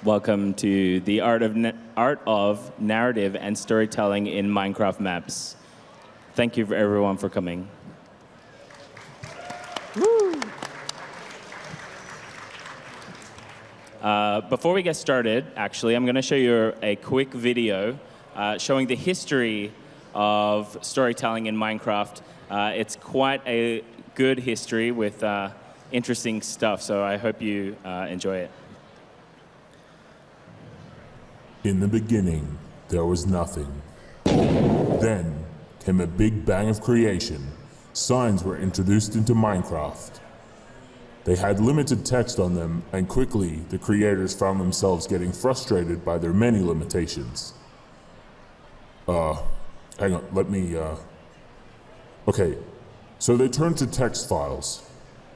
Welcome to the art of narrative and storytelling in Minecraft maps. Thank you everyone for coming. Woo. Before we get started, actually, I'm going to show you a quick video showing the history of storytelling in Minecraft. It's quite a good history with interesting stuff, so I hope you enjoy it. In the beginning, there was nothing. Then came a big bang of creation. Signs were introduced into Minecraft. They had limited text on them, and quickly the creators found themselves getting frustrated by their many limitations. Hang on, let me, Okay, so they turned to text files.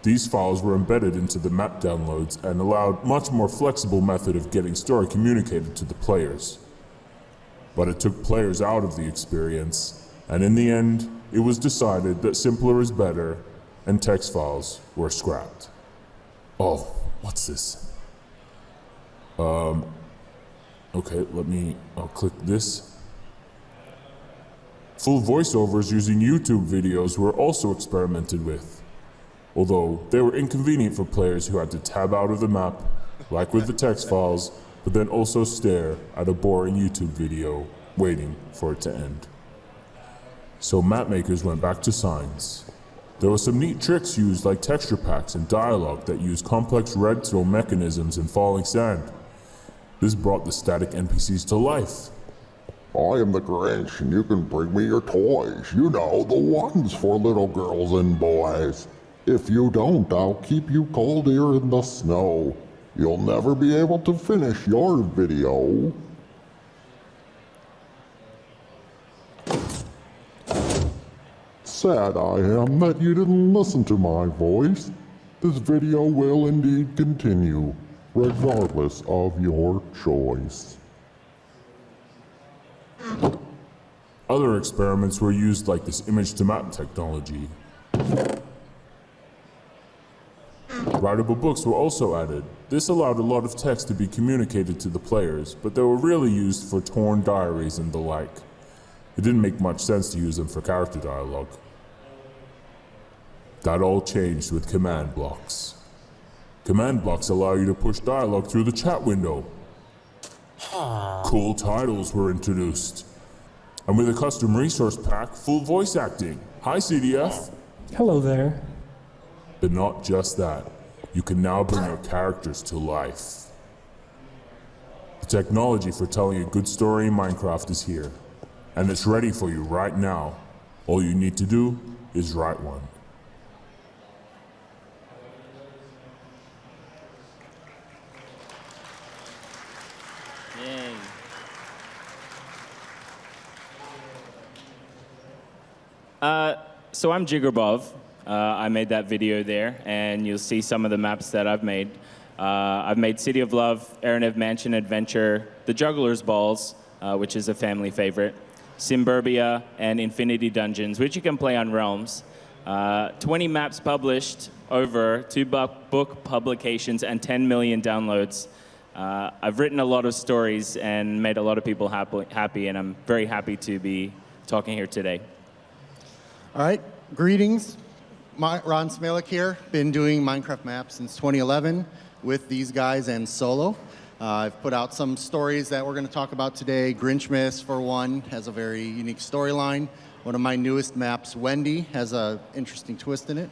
These files were embedded into the map downloads and allowed much more flexible method of getting story communicated to the players. But it took players out of the experience, and in the end, it was decided that simpler is better, and text files were scrapped. Oh, what's this? Okay, I'll click this. Full voiceovers using YouTube videos were also experimented with, although they were inconvenient for players who had to tab out of the map, like with the text files, but then also stare at a boring YouTube video, waiting for it to end. So map makers went back to signs. There were some neat tricks used like texture packs and dialogue that used complex redstone mechanisms and falling sand. This brought the static NPCs to life. I am the Grinch, and you can bring me your toys. You know, the ones for little girls and boys. If you don't, I'll keep you cold here in the snow. You'll never be able to finish your video. Sad I am that you didn't listen to my voice. This video will indeed continue, regardless of your choice. Other experiments were used like this image-to-map technology. Writable books were also added. This allowed a lot of text to be communicated to the players, but they were really used for torn diaries and the like. It didn't make much sense to use them for character dialogue. That all changed with command blocks. Command blocks allow you to push dialogue through the chat window. Cool titles were introduced. And with a custom resource pack, full voice acting. Hi, CDF. Hello there. But not just that. You can now bring your characters to life. The technology for telling a good story in Minecraft is here. And it's ready for you right now. All you need to do is write one. Yay. So I'm Jiggerbov. I made that video there, and you'll see some of the maps that I've made. I've made City of Love, Arenev Mansion Adventure, The Juggler's Balls, which is a family favorite, Simburbia, and Infinity Dungeons, which you can play on Realms. 20 maps published, over 2 book publications, and 10 million downloads. I've written a lot of stories and made a lot of people happy, and I'm very happy to be talking here today. All right, greetings. Ron Smalek here. Been doing Minecraft maps since 2011 with these guys and solo. I've put out some stories that we're going to talk about today. Grinchmas, for one, has a very unique storyline. One of my newest maps, Wendy, has an interesting twist in it.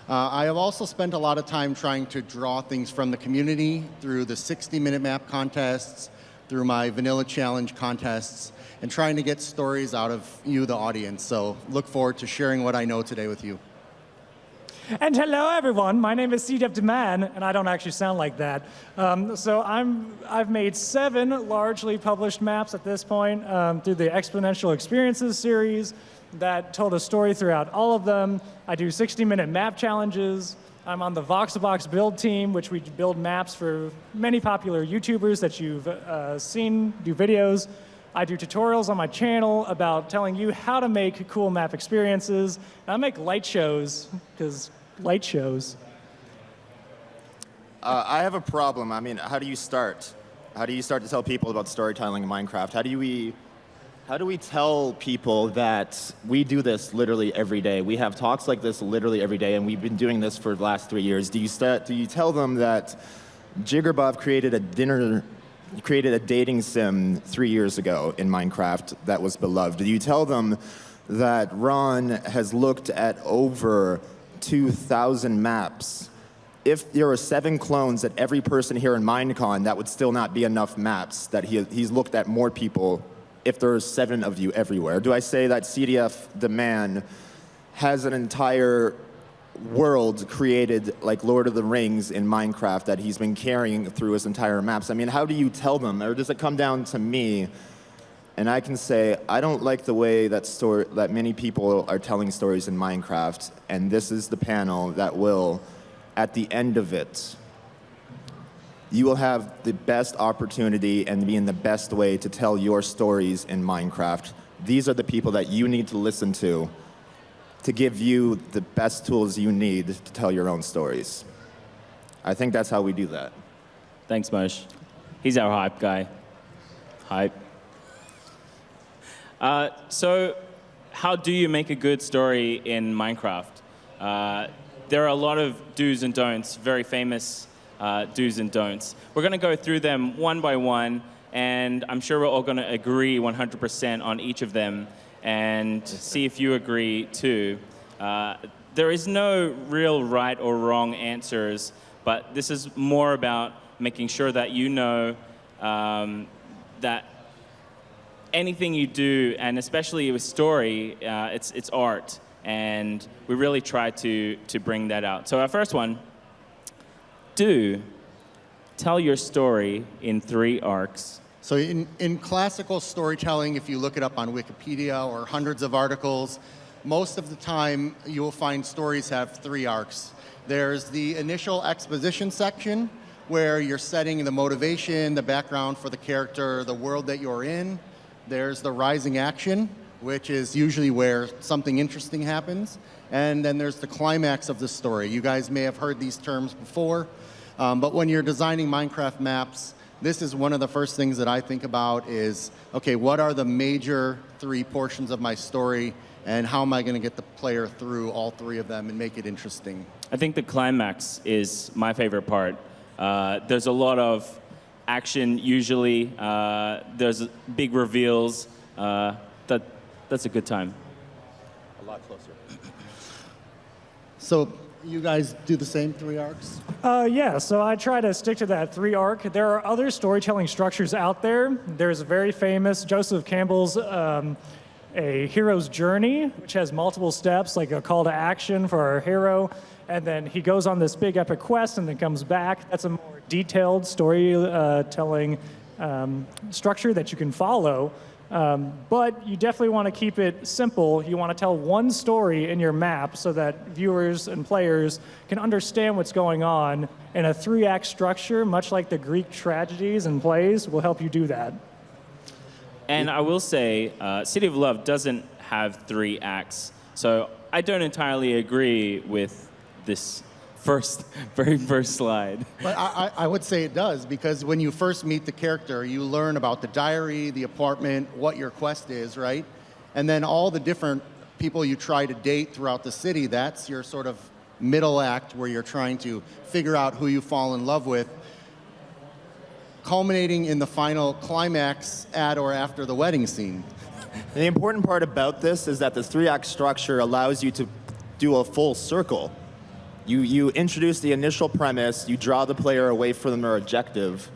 I have also spent a lot of time trying to draw things from the community through the 60-minute map contests, through my Vanilla Challenge contests, and trying to get stories out of you, the audience. So look forward to sharing what I know today with you. And hello, everyone. My name is CDF Deman, and I don't actually sound like that. So I've made 7 largely published maps at this point through the Exponential Experiences series that told a story throughout all of them. I do 60-minute map challenges. I'm on the Voxabox build team, which we build maps for many popular YouTubers that you've seen do videos. I do tutorials on my channel about telling you how to make cool map experiences. And I make light shows, because light shows. I have a problem. I mean, how do you start? How do you start to tell people about storytelling in Minecraft? How do we tell people that we do this literally every day? We have talks like this literally every day, and we've been doing this for the last 3 years. Do you tell them that Jiggerbov created a dating sim 3 years ago in Minecraft that was beloved? Do you tell them that Ron has looked at over 2,000 maps? If there are 7 clones at every person here in MINECON, that would still not be enough maps, that he's looked at more people if there are 7 of you everywhere. Do I say that CDF, the man, has an entire world created like Lord of the Rings in Minecraft that he's been carrying through his entire maps? I mean, how do you tell them? Or does it come down to me? And I can say, I don't like the way that many people are telling stories in Minecraft, and this is the panel that will, at the end of it, you will have the best opportunity and be in the best way to tell your stories in Minecraft. These are the people that you need to listen to give you the best tools you need to tell your own stories. I think that's how we do that. Thanks, Mosh. He's our hype guy. Hype. So how do you make a good story in Minecraft? There are a lot of do's and don'ts, very famous do's and don'ts. We're going to go through them one by one, and I'm sure we're all going to agree 100% on each of them and see if you agree too. There is no real right or wrong answers, but this is more about making sure that you know that anything you do, and especially with story, it's art, and we really try to bring that out. So our first one, tell your story in 3 arcs. So in classical storytelling, if you look it up on Wikipedia or hundreds of articles, most of the time you will find stories have 3 arcs. There's the initial exposition section, where you're setting the motivation, the background for the character, the world that you're in. There's the rising action, which is usually where something interesting happens. And then there's the climax of the story. You guys may have heard these terms before, but when you're designing Minecraft maps, this is one of the first things that I think about is, okay, what are the major 3 portions of my story, and how am I going to get the player through all 3 of them and make it interesting? I think the climax is my favorite part. There's a lot of action usually. There's big reveals. That's a good time. A lot closer. So you guys do the same 3 arcs? Yeah, so I try to stick to that 3 arc. There are other storytelling structures out there. There's a very famous Joseph Campbell's A Hero's Journey, which has multiple steps, like a call to action for our hero, and then he goes on this big epic quest and then comes back. That's a more detailed storytelling structure that you can follow. But you definitely want to keep it simple. You want to tell one story in your map so that viewers and players can understand what's going on. And a 3-act structure, much like the Greek tragedies and plays, will help you do that. And I will say, City of Love doesn't have 3 acts. So I don't entirely agree with this very first slide. But I would say it does, because when you first meet the character, you learn about the diary, the apartment, what your quest is, right? And then all the different people you try to date throughout the city, that's your sort of middle act where you're trying to figure out who you fall in love with, culminating in the final climax at or after the wedding scene. And the important part about this is that the 3-act structure allows you to do a full circle. You introduce the initial premise, you draw the player away from their objective,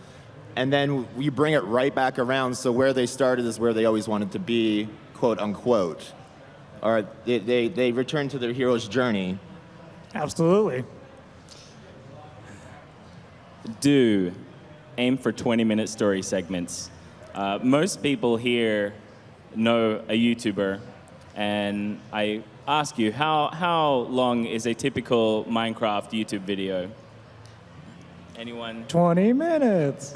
and then you bring it right back around, so where they started is where they always wanted to be, quote unquote. Or they return to their hero's journey. Absolutely. Aim for 20-minute story segments. Most people here know a YouTuber, and I ask you, how long is a typical Minecraft YouTube video? Anyone? 20 minutes.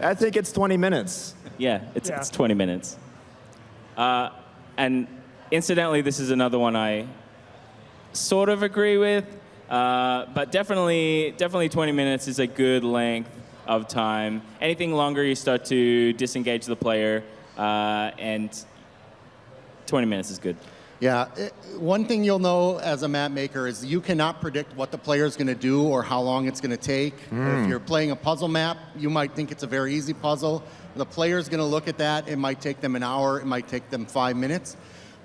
I think it's 20 minutes. Yeah, it's 20 minutes. And incidentally, this is another one I sort of agree with, but definitely 20 minutes is a good length. of time. Anything longer, you start to disengage the player, and 20 minutes is good. Yeah, one thing you'll know as a map maker is you cannot predict what the player is going to do or how long it's going to take. If you're playing a puzzle map, you might think it's a very easy puzzle. The player's going to look at that. It might take them an hour. It might take them 5 minutes.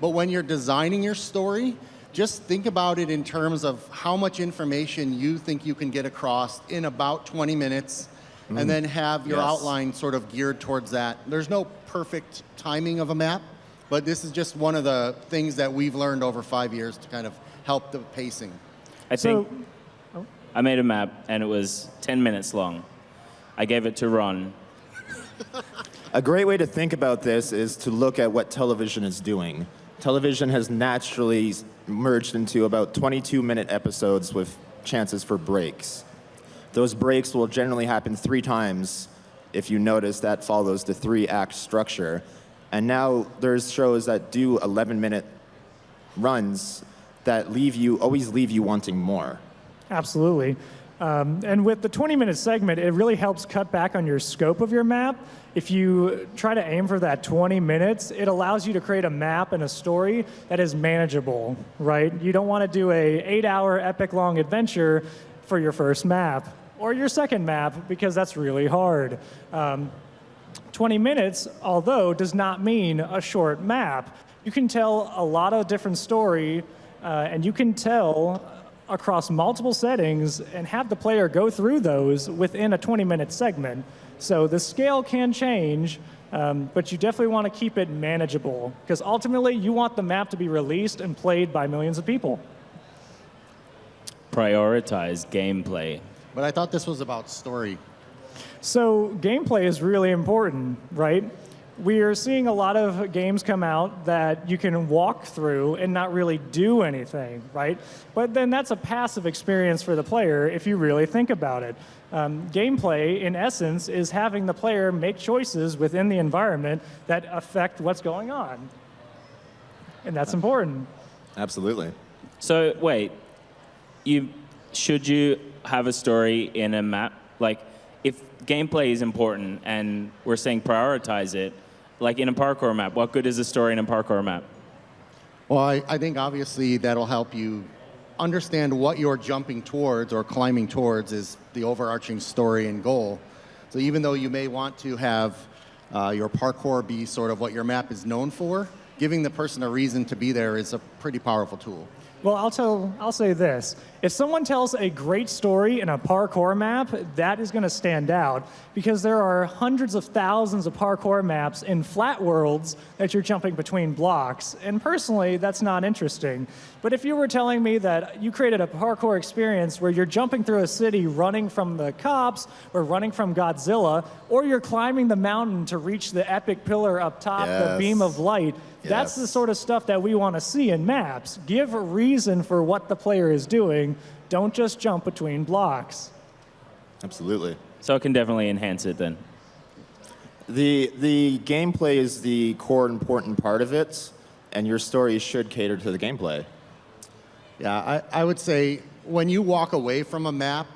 But when you're designing your story, just think about it in terms of how much information you think you can get across in about 20 minutes, and then have your outline sort of geared towards that. There's no perfect timing of a map, but this is just one of the things that we've learned over 5 years to kind of help the pacing. I think I made a map, and it was 10 minutes long. I gave it to Ron. A great way to think about this is to look at what television is doing. Television has naturally merged into about 22-minute episodes with chances for breaks. Those breaks will generally happen 3 times. If you notice, that follows the 3-act structure. And now there's shows that do 11-minute runs that always leave you wanting more. Absolutely. And with the 20-minute segment, it really helps cut back on your scope of your map. If you try to aim for that 20 minutes, it allows you to create a map and a story that is manageable, right? You don't want to do a 8-hour epic-long adventure for your first map or your second map, because that's really hard. 20 minutes, although, does not mean a short map. You can tell a lot of different story, and you can tell across multiple settings and have the player go through those within a 20-minute segment. So the scale can change, but you definitely want to keep it manageable, because ultimately you want the map to be released and played by millions of people. Prioritize gameplay. But I thought this was about story. So gameplay is really important, right? We are seeing a lot of games come out that you can walk through and not really do anything, right? But then that's a passive experience for the player if you really think about it. Gameplay, in essence, is having the player make choices within the environment that affect what's going on. And that's important. Absolutely. So wait, should you have a story in a map? Like, if gameplay is important and we're saying prioritize it, like in a parkour map, what good is a story in a parkour map? Well, I think obviously that'll help you understand what you're jumping towards or climbing towards is the overarching story and goal. So even though you may want to have your parkour be sort of what your map is known for, giving the person a reason to be there is a pretty powerful tool. Well, I'll say this. If someone tells a great story in a parkour map, that is going to stand out, because there are hundreds of thousands of parkour maps in flat worlds that you're jumping between blocks. And personally, that's not interesting. But if you were telling me that you created a parkour experience where you're jumping through a city running from the cops or running from Godzilla, or you're climbing the mountain to reach the epic pillar up top, the beam of light, that's the sort of stuff that we want to see in maps. Give a reason for what the player is doing. Don't just jump between blocks. Absolutely. So it can definitely enhance it then. The gameplay is the core important part of it, and your story should cater to the gameplay. Yeah, I would say when you walk away from a map,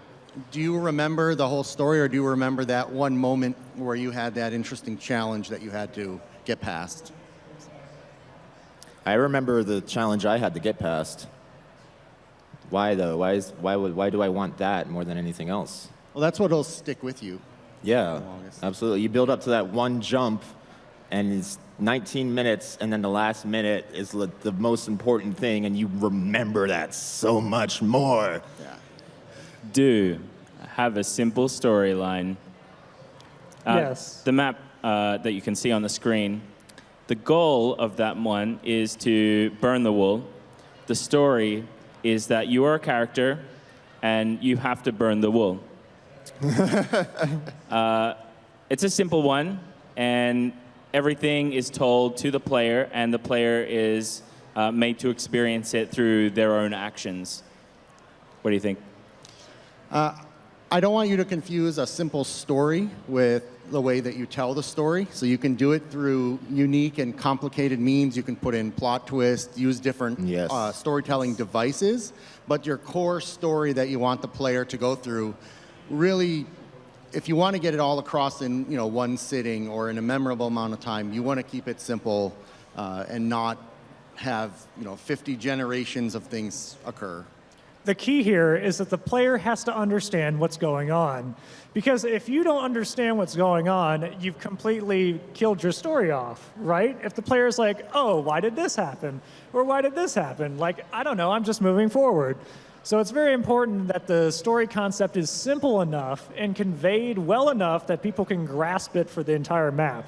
do you remember the whole story, or do you remember that one moment where you had that interesting challenge that you had to get past? I remember the challenge I had to get past. Why though? Why do I want that more than anything else? Well, that's what'll stick with you. Yeah, absolutely. You build up to that one jump, and it's 19 minutes, and then the last minute is the most important thing, and you remember that so much more. Yeah. Do have a simple storyline. Yes. The map that you can see on the screen, the goal of that one is to burn the wool. The story is that you are a character and you have to burn the wool. It's a simple one, and everything is told to the player, and the player is made to experience it through their own actions. What do you think? I don't want you to confuse a simple story with the way that you tell the story. So you can do it through unique and complicated means. You can put in plot twists, use different storytelling devices, but your core story that you want the player to go through really if you want to get it all across in one sitting or in a memorable amount of time, you want to keep it simple and not have 50 generations of things occur. The key here is that the player has to understand what's going on. Because if you don't understand what's going on, you've completely killed your story off, right? If the player's like, oh, why did this happen? Or why did this happen? Like, I don't know, I'm just moving forward. So it's very important that the story concept is simple enough and conveyed well enough that people can grasp it for the entire map.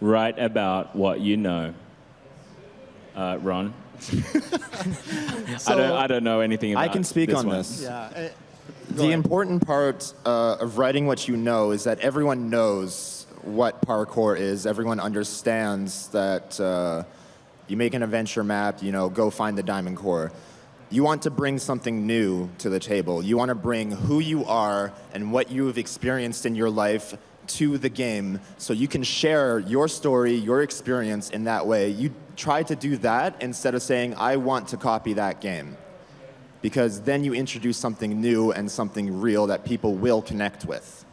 Write about what you know. Ron? I don't know anything about I can speak this on one. this. Yeah. The important part of writing what you know is that everyone knows what parkour is. Everyone understands that you make an adventure map, go find the diamond core. You want to bring something new to the table. You want to bring who you are and what you've experienced in your life to the game so you can share your story, your experience in that way. You try to do that instead of saying, I want to copy that game. Because then you introduce something new and something real that people will connect with.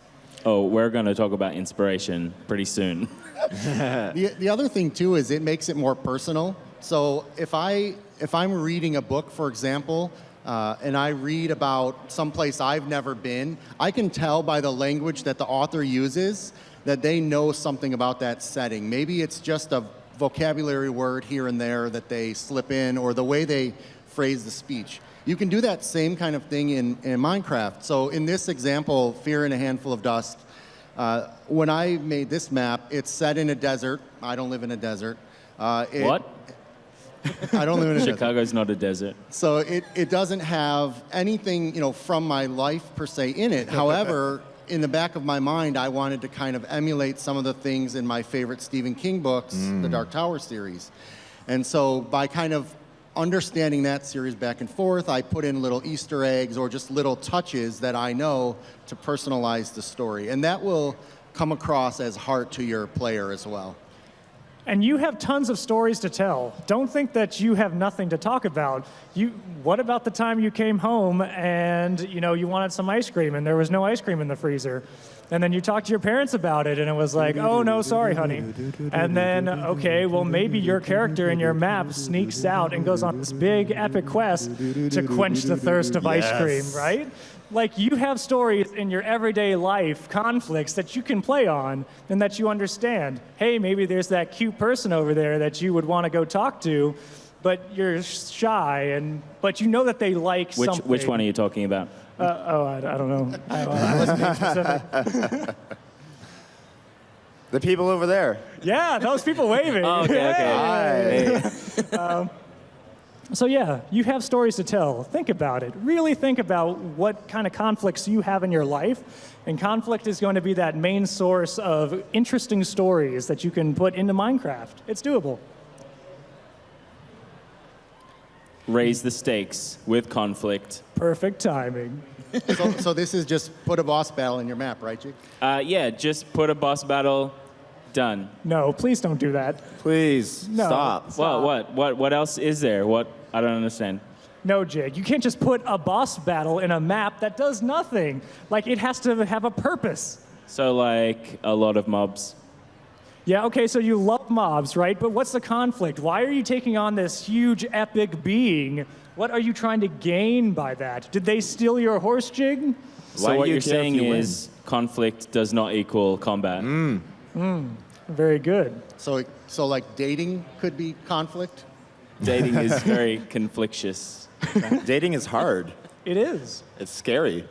Oh, we're going to talk about inspiration pretty soon. The other thing too is it makes it more personal. So if I'm reading a book, for example, and I read about someplace I've never been, I can tell by the language that the author uses that they know something about that setting. Maybe it's just a vocabulary word here and there that they slip in, or the way they phrase the speech. You can do that same kind of thing in Minecraft. So in this example, Fear in a Handful of Dust, when I made this map, it's set in a desert. I don't live in a desert. What? I don't live in a desert. Chicago's not a desert. So it doesn't have anything, from my life per se in it. However, in the back of my mind, I wanted to kind of emulate some of the things in my favorite Stephen King books, the Dark Tower series. And so by kind of understanding that series back and forth, I put in little Easter eggs or just little touches that I know to personalize the story. And that will come across as heart to your player as well. And you have tons of stories to tell. Don't think that you have nothing to talk about. What about the time you came home and you wanted some ice cream and there was no ice cream in the freezer? And then you talked to your parents about it and it was like, oh no, sorry, honey. And then, okay, well maybe your character in your map sneaks out and goes on this big epic quest to quench the thirst of ice cream, right? Like, you have stories in your everyday life, conflicts that you can play on and that you understand. Hey, maybe there's that cute person over there that you would want to go talk to, but you're shy, but you know that they like something. Which one are you talking about? I don't know. I wasn't being specific. The people over there. Yeah, those people waving. Oh, okay. Hi. So yeah, you have stories to tell. Think about it. Really think about what kind of conflicts you have in your life. And conflict is going to be that main source of interesting stories that you can put into Minecraft. It's doable. Raise the stakes with conflict. Perfect timing. So this is just put a boss battle in your map, right, Jake? Yeah, just put a boss battle. Done. No, please don't do that. Please, No. stop. What else is there? I don't understand. No, Jake, you can't just put a boss battle in a map that does nothing. Like, it has to have a purpose. So like a lot of mobs. Yeah, okay, so you love mobs, right? But what's the conflict? Why are you taking on this huge epic being? What are you trying to gain by that? Did they steal your horse, Jig? So Why what do you you're care if saying you win? is conflict does not equal combat. Very good. So like dating could be conflict? Dating is very conflictious. Dating is hard. It is. It's scary.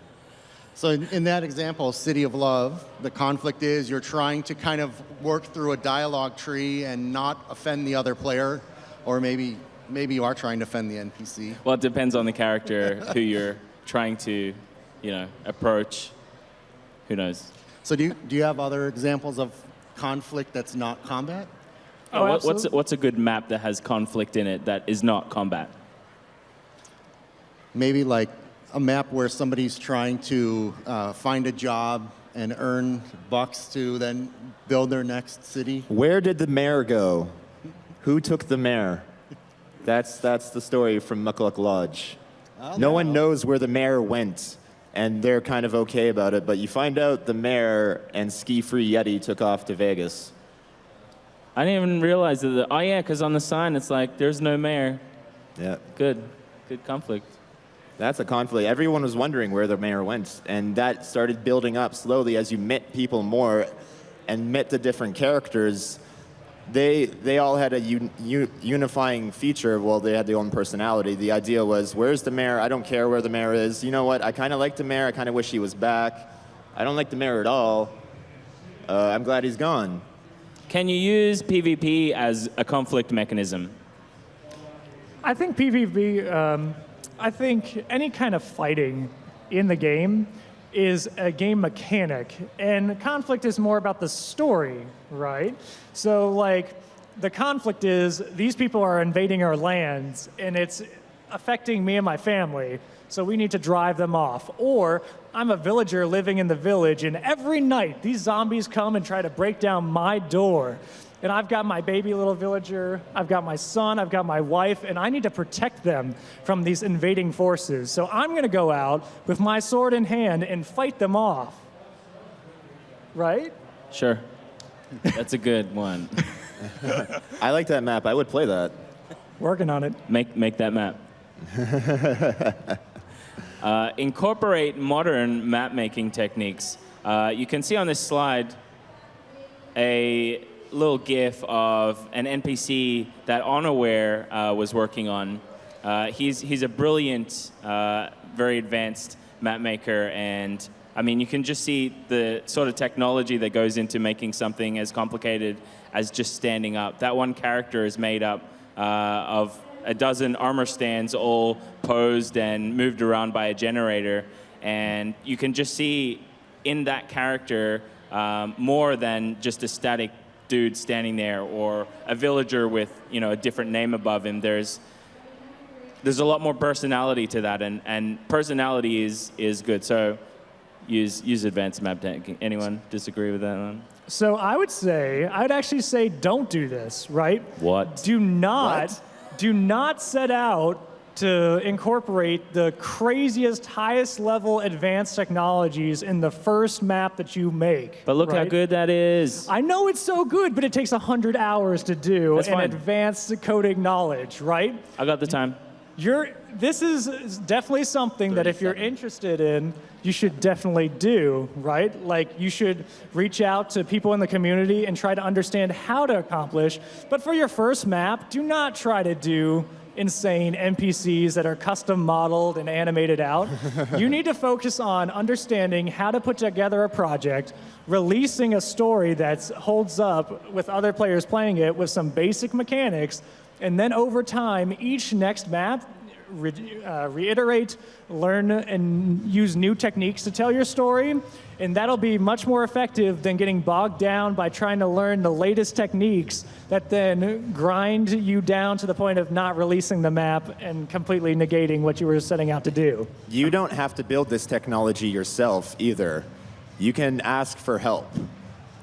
So in that example, City of Love, the conflict is you're trying to kind of work through a dialogue tree and not offend the other player, or maybe you are trying to offend the NPC. Well, it depends on the character who you're trying to, approach. Who knows? So do you have other examples of conflict that's not combat? Oh, absolutely. What's a good map that has conflict in it that is not combat? Maybe like a map where somebody's trying to find a job and earn bucks to then build their next city. Where did the mayor go? Who took the mayor? That's the story from Muckluck Lodge. No one knows where the mayor went. and they're kind of okay about it. But you find out the mayor and ski-free Yeti took off to Vegas. I didn't even realize that. Oh yeah, because on the sign it's like there's no mayor. Yeah. Good conflict. That's a conflict. Everyone was wondering where the mayor went, and that started building up slowly as you met people more and met the different characters. They all had a unifying feature. Well, they had their own personality. The idea was, where's the mayor? I don't care where the mayor is. You know what? I kind of like the mayor. I kind of wish he was back. I don't like the mayor at all. I'm glad he's gone. Can you use PvP as a conflict mechanism? I think PvP, I think any kind of fighting in the game is a game mechanic, and conflict is more about the story, right? So, like, the conflict is these people are invading our lands, and it's affecting me and my family, so we need to drive them off. Or I'm a villager living in the village, and every night these zombies come and try to break down my door. And I've got my baby little villager, I've got my son, I've got my wife, and I need to protect them from these invading forces. So I'm going to go out with my sword in hand and fight them off. Right? Sure. That's a good one. I like that map. I would play that. Working on it. Make that map. Incorporate modern map making techniques. You can see on this slide a little GIF of an NPC that Unaware was working on. He's a brilliant, very advanced map maker, and I mean, you can just see the sort of technology that goes into making something as complicated as just standing up. That one character is made up of a dozen armor stands all posed and moved around by a generator, and you can just see in that character more than just a static dude standing there or a villager with, you know, a different name above him. There's a lot more personality to that, and personality is good. So use advanced map tech. Anyone disagree with that one? So I'd actually say don't do this, right? What? Do not set out to incorporate the craziest, highest level advanced technologies in the first map that you make. But look how good that is. I know it's so good, but it takes 100 hours to do That's and fine. advanced coding knowledge, right? I got the time. This is definitely something that if you're interested in, you should definitely do, right? Like, you should reach out to people in the community and try to understand how to accomplish. But for your first map, do not try to do insane NPCs that are custom modeled and animated out. You need to focus on understanding how to put together a project, releasing a story that holds up with other players playing it with some basic mechanics, and then over time, each next map, reiterate, learn, and use new techniques to tell your story, and that'll be much more effective than getting bogged down by trying to learn the latest techniques that then grind you down to the point of not releasing the map and completely negating what you were setting out to do. You don't have to build this technology yourself either. You can ask for help.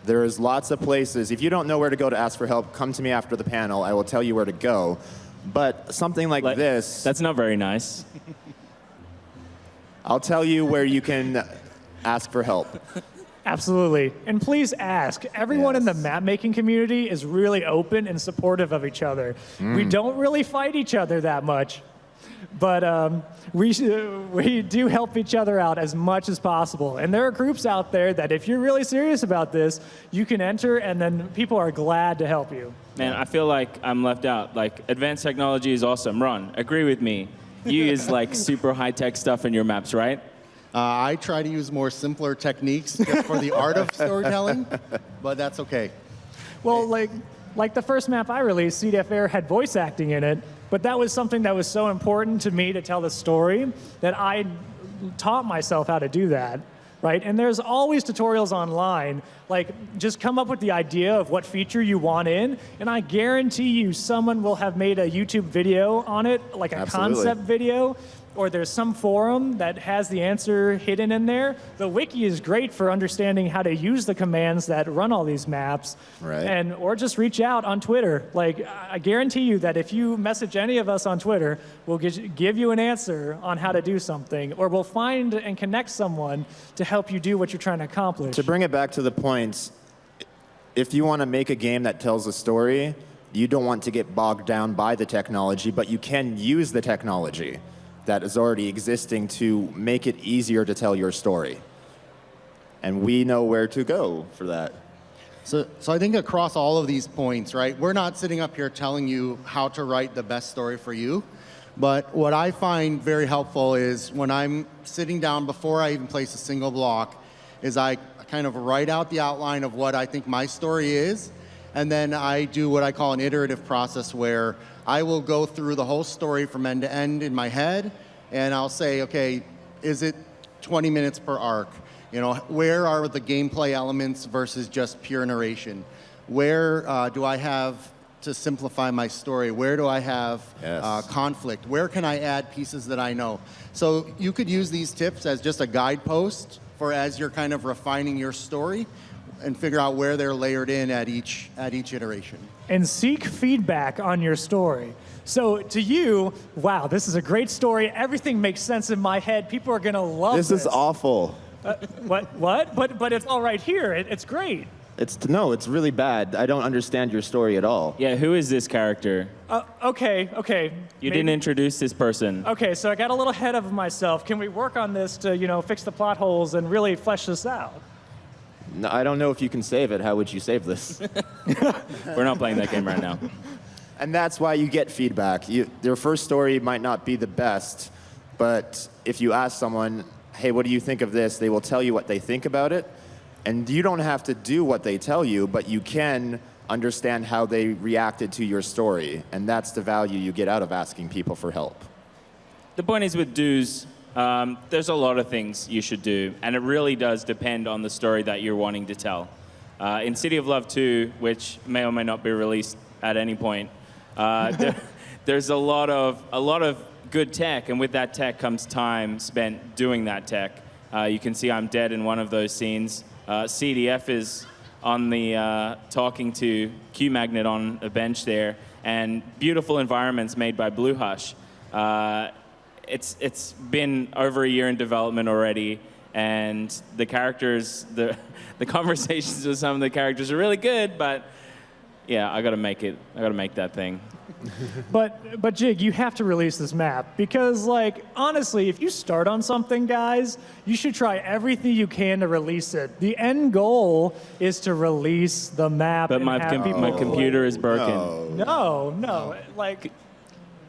There's lots of places. If you don't know where to go to ask for help, come to me after the panel. I will tell you where to go. But something like this... That's not very nice. I'll tell you where you can ask for help. Absolutely. And please ask. Everyone in the map-making community is really open and supportive of each other. We don't really fight each other that much, but we do help each other out as much as possible. And there are groups out there that if you're really serious about this, you can enter, and then people are glad to help you. Man, I feel like I'm left out. Like, advanced technology is awesome. Ron, agree with me. You use like super high-tech stuff in your maps, right? I try to use more simpler techniques just for the art of storytelling, but that's okay. Well, like the first map I released, CDF Air had voice acting in it, but that was something that was so important to me to tell the story that I taught myself how to do that, right? And there's always tutorials online. Like, just come up with the idea of what feature you want in, and I guarantee you someone will have made a YouTube video on it, like a concept video, or there's some forum that has the answer hidden in there, the wiki is great for understanding how to use the commands that run all these maps. Right. And or just reach out on Twitter. Like, I guarantee you that if you message any of us on Twitter, we'll give you an answer on how to do something, or we'll find and connect someone to help you do what you're trying to accomplish. To bring it back to the point, if you want to make a game that tells a story, you don't want to get bogged down by the technology, but you can use the technology that is already existing to make it easier to tell your story. And we know where to go for that. So I think across all of these points, right, we're not sitting up here telling you how to write the best story for you. But what I find very helpful is when I'm sitting down before I even place a single block, is I kind of write out the outline of what I think my story is, and then I do what I call an iterative process where I will go through the whole story from end to end in my head, and I'll say, okay, is it 20 minutes per arc? You know, where are the gameplay elements versus just pure narration? Where do I have to simplify my story? Where do I have conflict? Where can I add pieces that I know? So you could use these tips as just a guidepost for as you're kind of refining your story and figure out where they're layered in at each iteration. And seek feedback on your story. So to you, wow, this is a great story. Everything makes sense in my head. People are going to love this. This is awful. What? But it's all right here. It's great. No, it's really bad. I don't understand your story at all. Yeah, who is this character? Okay. You didn't introduce this person. Okay, so I got a little ahead of myself. Can we work on this to, fix the plot holes and really flesh this out? No, I don't know if you can save it. How would you save this? We're not playing that game right now. And that's why you get feedback. Their first story might not be the best, but if you ask someone, hey, what do you think of this? They will tell you what they think about it. And you don't have to do what they tell you, but you can understand how they reacted to your story. And that's the value you get out of asking people for help. The point is with dues, there's a lot of things you should do, and it really does depend on the story that you're wanting to tell. In City of Love 2, which may or may not be released at any point, there's a lot of good tech, and with that tech comes time spent doing that tech. You can see I'm dead in one of those scenes. CDF is on the talking to Q-Magnet on a bench there, and beautiful environments made by Blue Hush. It's been over a year in development already, and the characters, the conversations with some of the characters are really good, but yeah, I gotta make that thing. But Jig, you have to release this map because, like, honestly, if you start on something, guys, you should try everything you can to release it. The end goal is to release the map. But my computer is broken. No, like.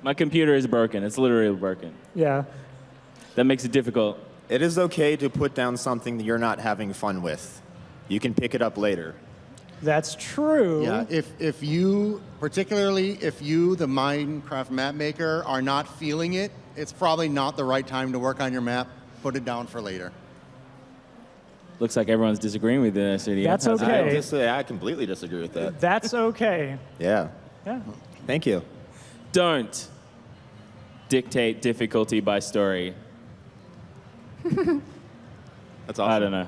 My computer is broken. It's literally broken. Yeah. That makes it difficult. It is okay to put down something that you're not having fun with. You can pick it up later. That's true. Yeah, if you, particularly if you, the Minecraft map maker, are not feeling it, it's probably not the right time to work on your map. Put it down for later. Looks like everyone's disagreeing with this. That's okay. I completely disagree with that. That's okay. Yeah. Yeah. Thank you. Don't dictate difficulty by story. That's awesome. I don't know.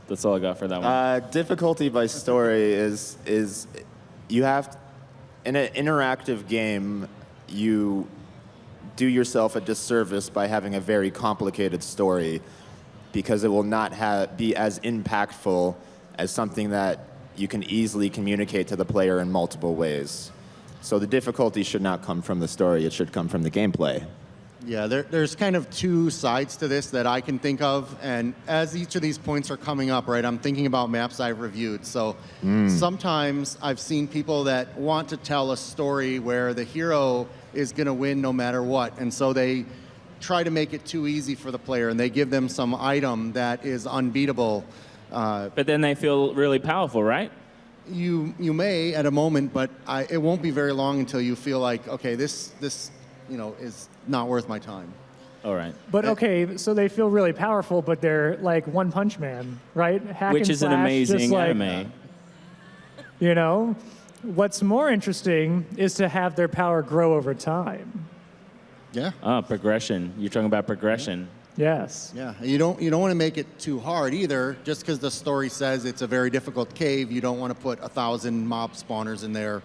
That's all I got for that one. Difficulty by story is you have, in an interactive game, you do yourself a disservice by having a very complicated story because it will not be as impactful as something that you can easily communicate to the player in multiple ways. So the difficulty should not come from the story, it should come from the gameplay. Yeah, there's kind of two sides to this that I can think of, and as each of these points are coming up, right, I'm thinking about maps I've reviewed. So sometimes I've seen people that want to tell a story where the hero is going to win no matter what, and so they try to make it too easy for the player, and they give them some item that is unbeatable. But then they feel really powerful, right? You may at a moment, but it won't be very long until you feel like, okay, this is not worth my time. All right. But okay, so they feel really powerful, but they're like One Punch Man, right? Hack Which and is an slash, amazing just like, anime. You know, what's more interesting is to have their power grow over time. Yeah. Progression. You're talking about progression. Yes. Yeah, you don't want to make it too hard either. Just because the story says it's a very difficult cave, you don't want to put 1,000 mob spawners in there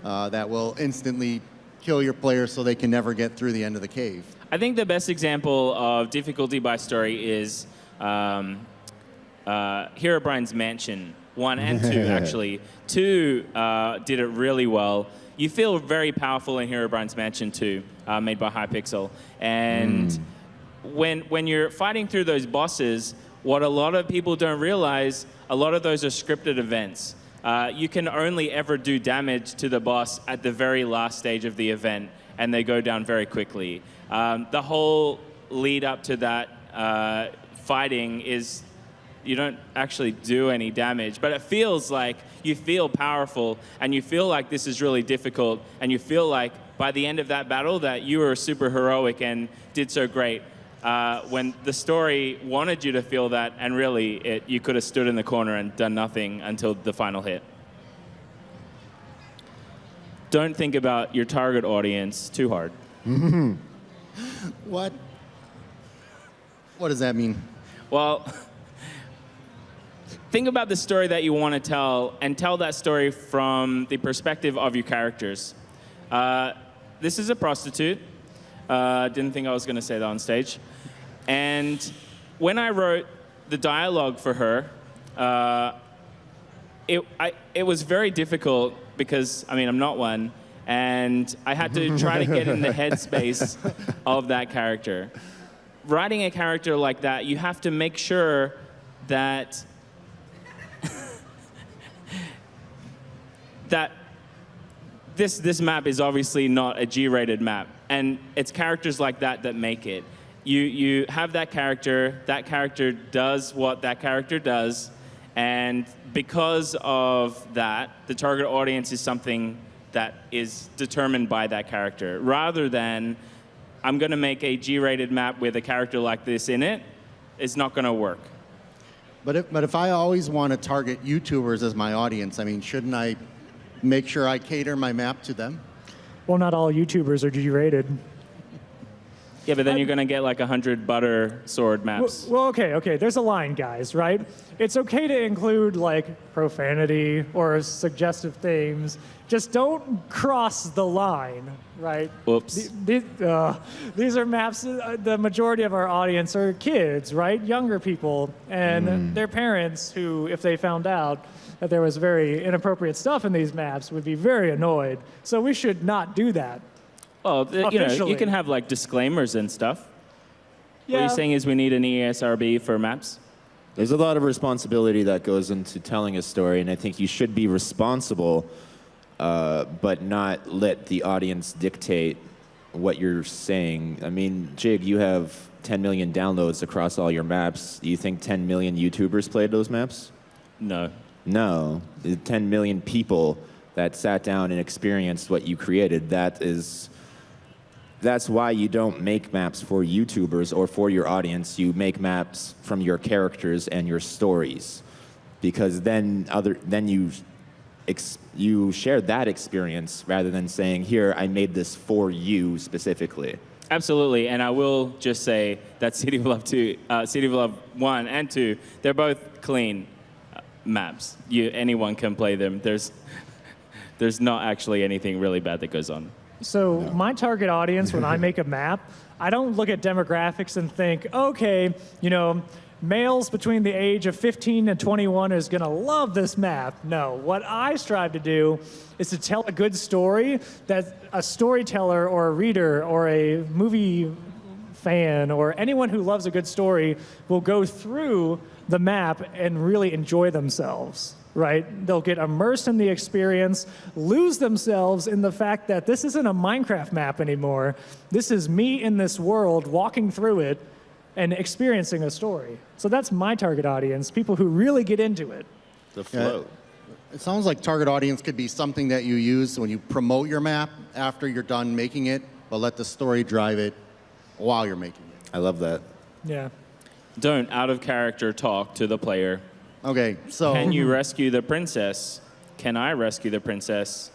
that will instantly kill your players so they can never get through the end of the cave. I think the best example of difficulty by story is Herobrine's Mansion 1 and 2, actually. 2 did it really well. You feel very powerful in Herobrine's Mansion 2, made by Hypixel. And when you're fighting through those bosses, what a lot of people don't realize, a lot of those are scripted events. You can only ever do damage to the boss at the very last stage of the event, and they go down very quickly. The whole lead up to that fighting is you don't actually do any damage, but it feels like you feel powerful, and you feel like this is really difficult, and you feel like by the end of that battle that you were super heroic and did so great. When the story wanted you to feel that, and really you could have stood in the corner and done nothing until the final hit. Don't think about your target audience too hard. What? What does that mean? Well, think about the story that you want to tell, and tell that story from the perspective of your characters. This is a prostitute. Didn't think I was going to say that on stage. And when I wrote the dialogue for her, it was very difficult because, I mean, I'm not one, and I had to try to get in the headspace of that character. Writing a character like that, you have to make sure that this map is obviously not a G-rated map, and it's characters like that that make it. You have that character does what that character does, and because of that, the target audience is something that is determined by that character, rather than I'm going to make a G-rated map with a character like this in it. It's not going to work. But if I always want to target YouTubers as my audience, I mean, shouldn't I make sure I cater my map to them? Well, not all YouTubers are G-rated. Yeah, but then you're going to get like 100 butter sword maps. Well, okay. There's a line, guys, right? It's okay to include like profanity or suggestive themes. Just don't cross the line, right? Whoops. These are maps. The majority of our audience are kids, right? Younger people and their parents who, if they found out that there was very inappropriate stuff in these maps, would be very annoyed. So we should not do that. Well, you can have like disclaimers and stuff. Yeah. What you're saying is we need an ESRB for maps? There's a lot of responsibility that goes into telling a story, and I think you should be responsible, but not let the audience dictate what you're saying. I mean, Jig, you have 10 million downloads across all your maps. Do you think 10 million YouTubers played those maps? No. No. 10 million people that sat down and experienced what you created. That's why you don't make maps for YouTubers or for your audience. You make maps from your characters and your stories, because then you share that experience rather than saying, "Here, I made this for you specifically." Absolutely, and I will just say that City of Love 2, City of Love 1 and 2, they're both clean maps. Anyone can play them. There's not actually anything really bad that goes on. So my target audience, when I make a map, I don't look at demographics and think, okay, males between the age of 15 and 21 is going to love this map. No, what I strive to do is to tell a good story that a storyteller or a reader or a movie fan or anyone who loves a good story will go through the map and really enjoy themselves. Right? They'll get immersed in the experience, lose themselves in the fact that this isn't a Minecraft map anymore. This is me in this world, walking through it and experiencing a story. So that's my target audience, people who really get into it. The flow. It sounds like target audience could be something that you use when you promote your map after you're done making it, but let the story drive it while you're making it. I love that. Yeah. Don't out of character talk to the player. Okay, so... Can you rescue the princess? Can I rescue the princess?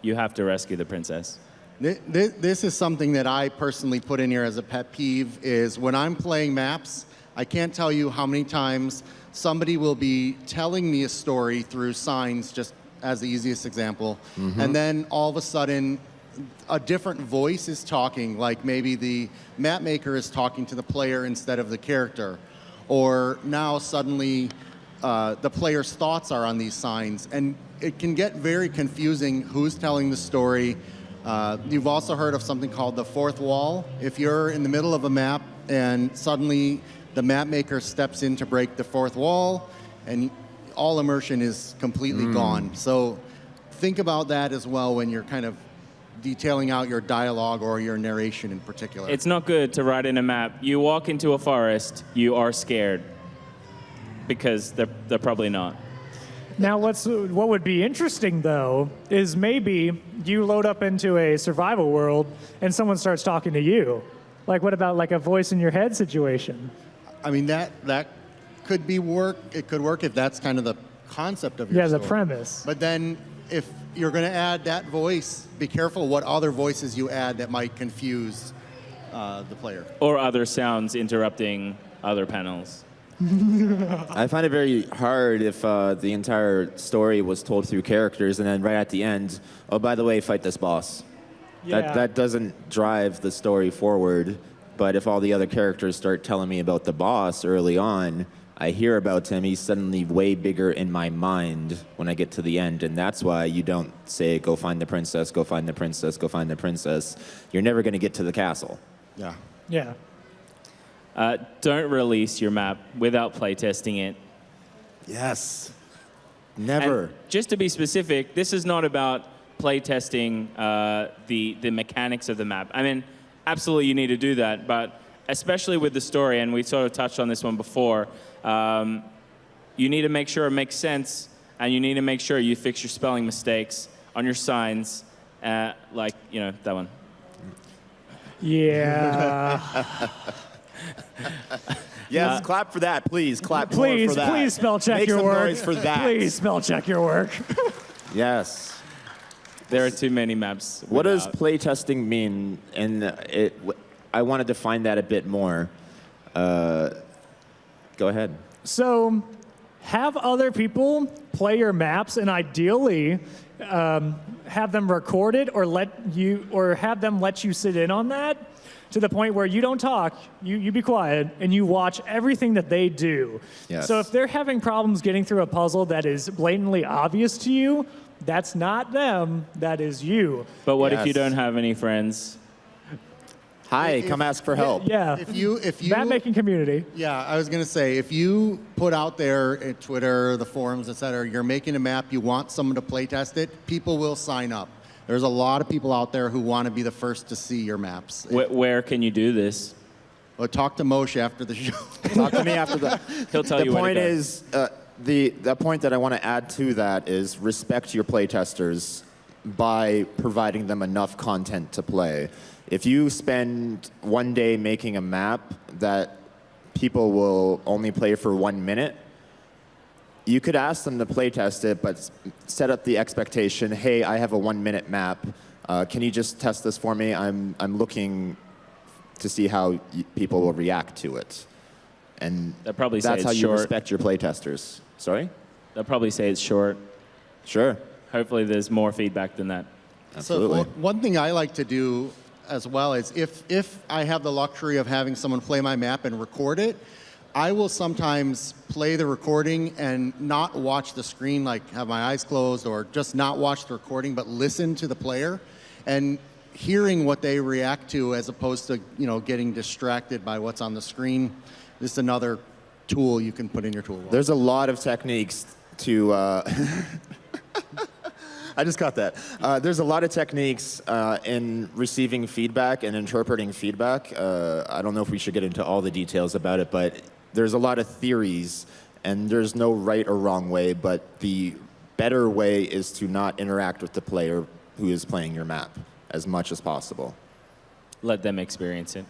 You have to rescue the princess. This is something that I personally put in here as a pet peeve is when I'm playing maps, I can't tell you how many times somebody will be telling me a story through signs, just as the easiest example, and then all of a sudden a different voice is talking, like maybe the map maker is talking to the player instead of the character, or now suddenly the player's thoughts are on these signs, and it can get very confusing who's telling the story. You've also heard of something called the fourth wall. If you're in the middle of a map and suddenly the map maker steps in to break the fourth wall, and all immersion is completely gone. So think about that as well when you're kind of detailing out your dialogue or your narration in particular. It's not good to write in a map. You walk into a forest, you are scared. Because they're probably not. Now, what would be interesting, though, is maybe you load up into a survival world and someone starts talking to you. Like, what about like a voice in your head situation? I mean, that could be work. It could work if that's kind of the concept of your Yeah, the story. premise. But then if you're going to add that voice, be careful what other voices you add that might confuse the player. Or other sounds interrupting other panels. I find it very hard if the entire story was told through characters and then right at the end, oh, by the way, fight this boss. Yeah. That doesn't drive the story forward. But if all the other characters start telling me about the boss early on, I hear about him, he's suddenly way bigger in my mind when I get to the end. And that's why you don't say, go find the princess, go find the princess, go find the princess. You're never going to get to the castle. Yeah. Yeah. Don't release your map without playtesting it. Yes. Never. And just to be specific, this is not about playtesting the mechanics of the map. I mean, absolutely you need to do that, but especially with the story, and we sort of touched on this one before, you need to make sure it makes sense, and you need to make sure you fix your spelling mistakes on your signs, like, you know, that one. Yeah. Yes, clap for that, please. Clap more for that. Please spell check Make your some work. noise for that. Please spell check your work. Yes. There are too many maps. What does without. playtesting mean? And I want to define that a bit more. Go ahead. So, have other people play your maps, and ideally, have them record it, or have them let you sit in on that, to the point where you don't talk, you be quiet, and you watch everything that they do. Yes. So if they're having problems getting through a puzzle that is blatantly obvious to you, that's not them, that is you. But what if Yes. you don't have any friends? Hi, come ask for help. Yeah. If you Map making community. Yeah, I was going to say, if you put out there at Twitter, the forums, et cetera, you're making a map, you want someone to play test it, people will sign up. There's a lot of people out there who want to be the first to see your maps. Where can you do this? Well, talk to Moshe after the show. Talk to me after that. He'll tell The you where to point go. is, the point that I want to add to that is respect your playtesters by providing them enough content to play. If you spend one day making a map that people will only play for 1 minute, you could ask them to playtest it, but set up the expectation, hey, I have a 1 minute map. Can you just test this for me? I'm looking to see how people will react to it. And They'll probably say that's it's how you short. respect your playtesters. Sorry? They'll probably say it's short. Sure. Hopefully there's more feedback than that. Absolutely. So one thing I like to do as well is if I have the luxury of having someone play my map and record it, I will sometimes play the recording and not watch the screen, like have my eyes closed, or just not watch the recording, but listen to the player and hearing what they react to, as opposed to getting distracted by what's on the screen. This is another tool you can put in your toolbox. There's a lot of techniques to. I just got that. There's a lot of techniques in receiving feedback and interpreting feedback. I don't know if we should get into all the details about it, but there's a lot of theories, and there's no right or wrong way, but the better way is to not interact with the player who is playing your map as much as possible. Let them experience it.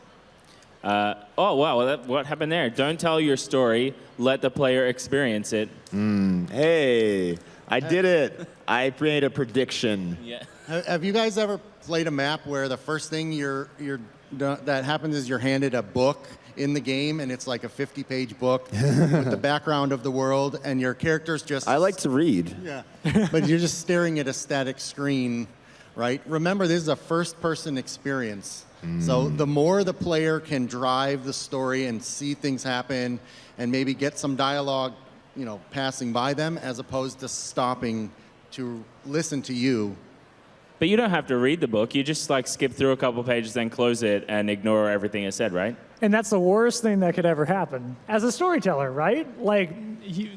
Oh, wow, what happened there? Don't tell your story, let the player experience it. Hey, I did it. I made a prediction. Yeah. Have you guys ever played a map where the first thing that happens is you're handed a book in the game, and it's like a 50-page book with the background of the world, and your character's just... I like to read. Yeah, but you're just staring at a static screen, right? Remember, this is a first-person experience. So the more the player can drive the story and see things happen and maybe get some dialogue, passing by them, as opposed to stopping to listen to you. But you don't have to read the book. You just like skip through a couple pages, then close it and ignore everything it said, right? And that's the worst thing that could ever happen as a storyteller, right? Like,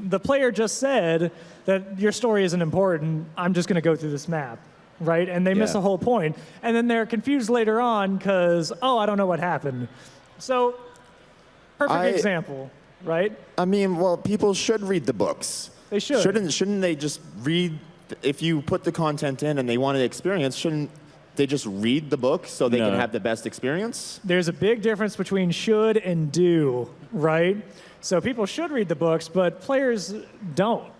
the player just said that your story isn't important. I'm just going to go through this map, right? And they miss the whole point. And then they're confused later on because, I don't know what happened. So, perfect example, right? I mean, well, people should read the books. They should. Shouldn't they just read? If you put the content in and they want to experience, shouldn't they just read the book so they can have the best experience? There's a big difference between should and do, right? So people should read the books, but players don't.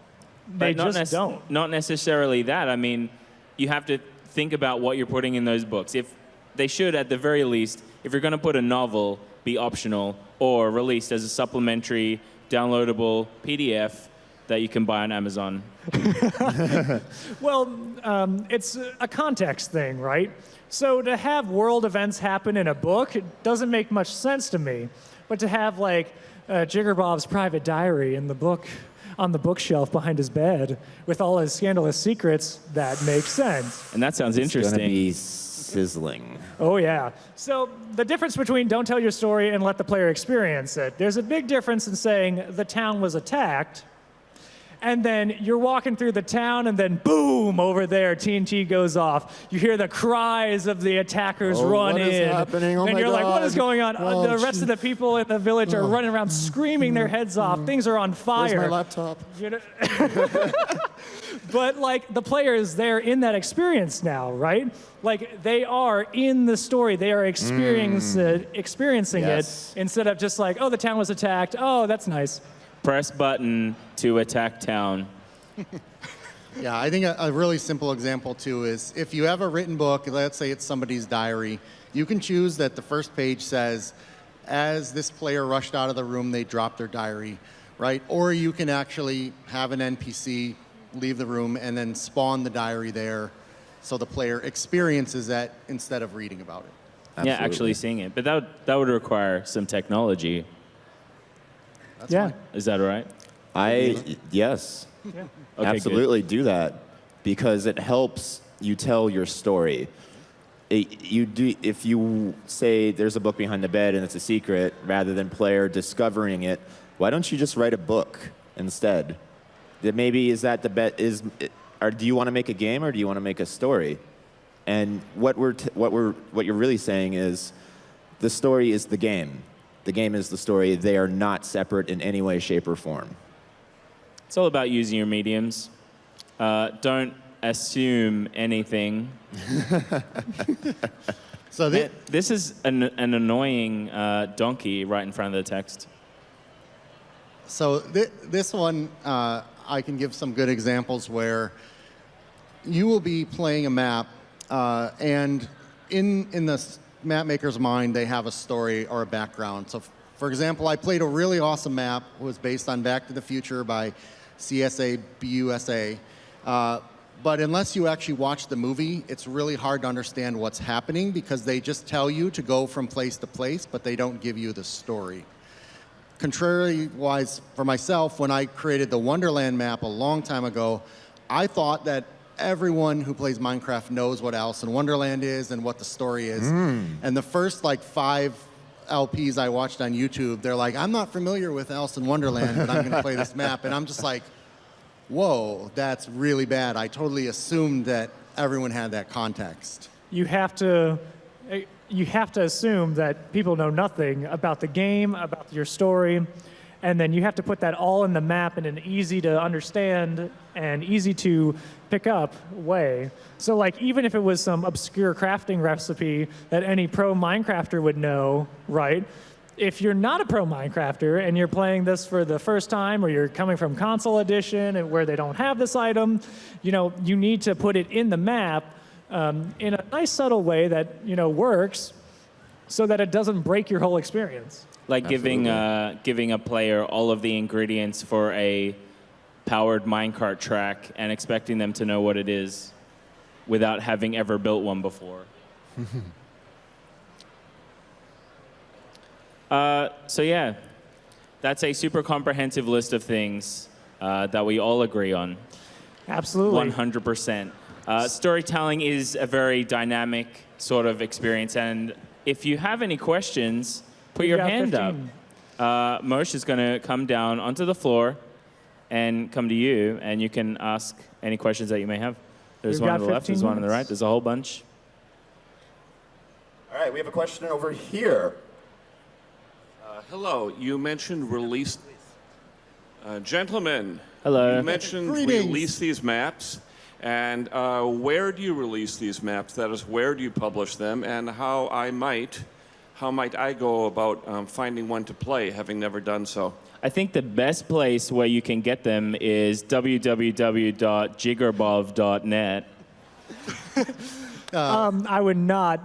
They just don't. Not necessarily that. I mean, you have to think about what you're putting in those books. If they should, at the very least, if you're going to put a novel, be optional or released as a supplementary downloadable PDF that you can buy on Amazon. Well, it's a context thing, right? So to have world events happen in a book, it doesn't make much sense to me. But to have like Jigger Bob's private diary in the book on the bookshelf behind his bed with all his scandalous secrets, that makes sense. And that sounds It's interesting. gonna be sizzling. Oh, yeah. So the difference between don't tell your story and let the player experience it, there's a big difference in saying the town was attacked, and then you're walking through the town, and then boom, over there, TNT goes off. You hear the cries of the attackers run what in. is happening? Oh and my you're like, what is God. going on? Oh, The rest of the people in the village are running around screaming their heads off. Things are on fire. Where's my laptop? You know? But like the player is there in that experience now, right? Like they are in the story. They are experiencing Yes. it instead of just like, the town was attacked. Oh, that's nice. Press button to attack town. Yeah, I think a really simple example, too, is if you have a written book, let's say it's somebody's diary, you can choose that the first page says, as this player rushed out of the room, they dropped their diary, right? Or you can actually have an NPC leave the room and then spawn the diary there so the player experiences that instead of reading about it. Yeah, Absolutely. actually seeing it. But that would require some technology. That's Yeah. fine. Is that all right? Yes. Yeah. Okay, Absolutely do that because it helps you tell your story. If you say there's a book behind the bed and it's a secret rather than player discovering it, why don't you just write a book instead? That maybe is that the bet is or do you want to make a game or do you want to make a story? And what you're really saying is the story is the game. The game is the story. They are not separate in any way, shape, or form. It's all about using your mediums. Don't assume anything. So This is an annoying donkey right in front of the text. this one, I can give some good examples where you will be playing a map, and in the map maker's mind, they have a story or a background. So, for example, I played a really awesome map. It was based on Back to the Future by CSA BUSA. But unless you actually watch the movie, it's really hard to understand what's happening because they just tell you to go from place to place, but they don't give you the story. Contrary-wise, for myself, when I created the Wonderland map a long time ago, I thought that everyone who plays Minecraft knows what Alice in Wonderland is and what the story is. And the first 5 LPs I watched on YouTube, they're like, I'm not familiar with Alice in Wonderland, but I'm going to play this map. And I'm just like, whoa, that's really bad. I totally assumed that everyone had that context. You have to assume that people know nothing about the game, about your story, and then you have to put that all in the map in an easy to understand and easy to pick up way. So even if it was some obscure crafting recipe that any pro Minecrafter would know, right? if you're not a pro Minecrafter and you're playing this for the first time, or you're coming from console edition and where they don't have this item, you need to put it in the map in a nice subtle way that works, so that it doesn't break your whole experience. Like giving a player all of the ingredients for a powered minecart track and expecting them to know what it is without having ever built one before. So yeah, that's a super comprehensive list of things that we all agree on. Absolutely. 100%. Storytelling is a very dynamic sort of experience, and if you have any questions, put your hand 15. up. Moshe is going to come down onto the floor and come to you, and you can ask any questions that you may have. There's We've one on got the left, 15 there's one on the right, minutes. there's a whole bunch. All right, we have a question over here. Hello, you mentioned release. Gentlemen, Hello. you mentioned Greetings. release these maps, and where do you release these maps? That is, where do you publish them, and how might I go about finding one to play, having never done so? I think the best place where you can get them is www.jiggerbov.net. I would not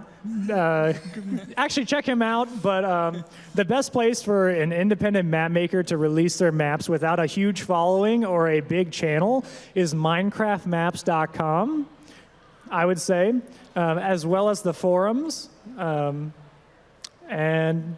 actually check him out, but the best place for an independent map maker to release their maps without a huge following or a big channel is minecraftmaps.com, I would say, as well as the forums and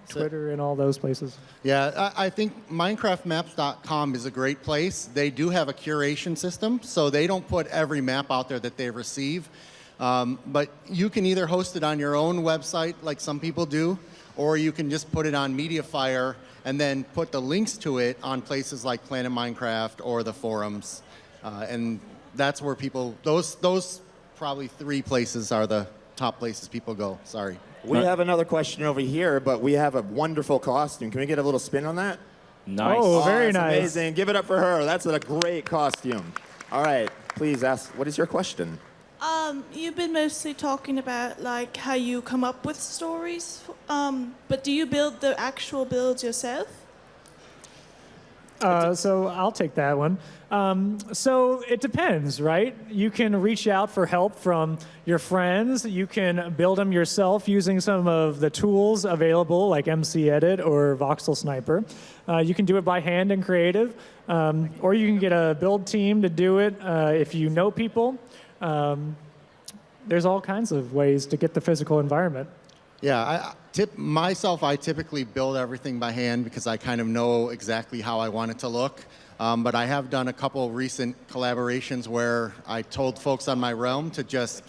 Twitter and all those places. Yeah, I think MinecraftMaps.com is a great place. They do have a curation system, so they don't put every map out there that they receive. But you can either host it on your own website, like some people do, or you can just put it on MediaFire and then put the links to it on places like Planet Minecraft or the forums. And that's where people, those probably 3 places are the top places people go. Sorry. We have another question over here, but we have a wonderful costume. Can we get a little spin on that? Nice. Oh, very that's nice. Amazing. Give it up for her. That's a great costume. All right, please ask, what is your question? You've been mostly talking about like how you come up with stories, but do you build the actual builds yourself? So I'll take that one. So it depends, right? You can reach out for help from your friends. You can build them yourself using some of the tools available like MC Edit or Voxel Sniper. You can do it by hand in creative, or you can get a build team to do it if you know people. There's all kinds of ways to get the physical environment. Yeah, I typically build everything by hand because I kind of know exactly how I want it to look. But I have done a couple recent collaborations where I told folks on my realm to just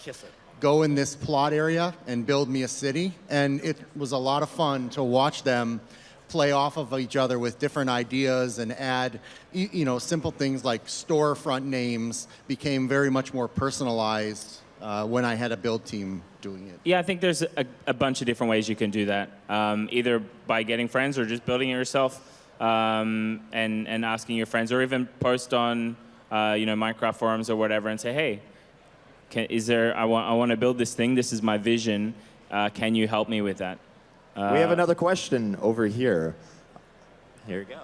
go in this plot area and build me a city. And it was a lot of fun to watch them play off of each other with different ideas and add, simple things like storefront names became very much more personalized when I had a build team doing it. Yeah, I think there's a bunch of different ways you can do that. Either by getting friends or just building it yourself, and asking your friends, or even post on Minecraft forums or whatever and say, hey, I want to build this thing. This is my vision. Can you help me with that? We have another question over here. Here you go.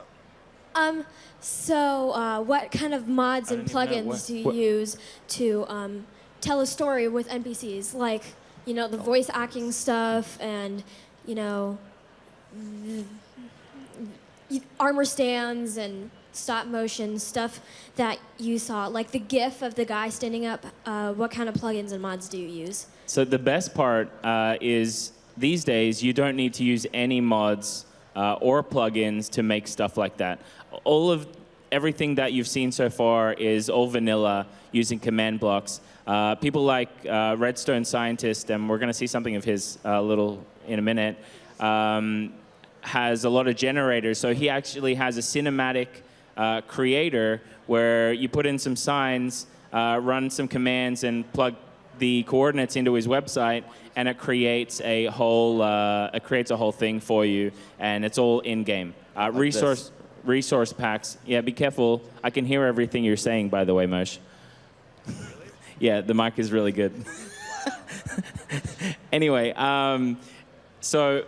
So what kind of mods and plugins do you use to tell a story with NPCs? Like, the voice acting stuff and, armor stands and stop motion stuff that you saw, like the GIF of the guy standing up. What kind of plugins and mods do you use? So the best part is these days you don't need to use any mods or plugins to make stuff like that. Everything that you've seen so far is all vanilla using command blocks. People like Redstone Scientist, and we're going to see something of his in a minute, has a lot of generators. So he actually has a cinematic creator where you put in some signs, run some commands, and plug the coordinates into his website, and it creates a whole thing for you, and it's all in game. Resource packs. Yeah, be careful. I can hear everything you're saying, by the way, Moshe. Yeah, the mic is really good. Anyway, so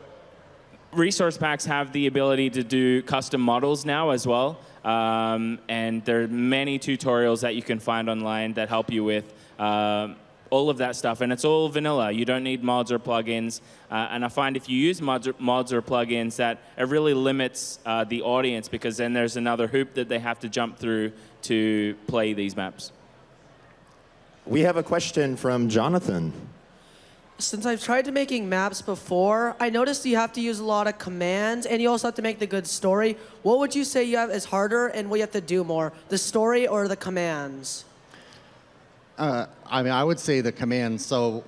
resource packs have the ability to do custom models now as well. And there are many tutorials that you can find online that help you with all of that stuff. And it's all vanilla. You don't need mods or plugins. And I find if you use mods or plugins, that it really limits the audience, because then there's another hoop that they have to jump through to play these maps. We have a question from Jonathan. Since I've tried to making maps before, I noticed you have to use a lot of commands, and you also have to make the good story. What would you say you have is harder, and what you have to do more, the story or the commands? I mean, I would say the commands. So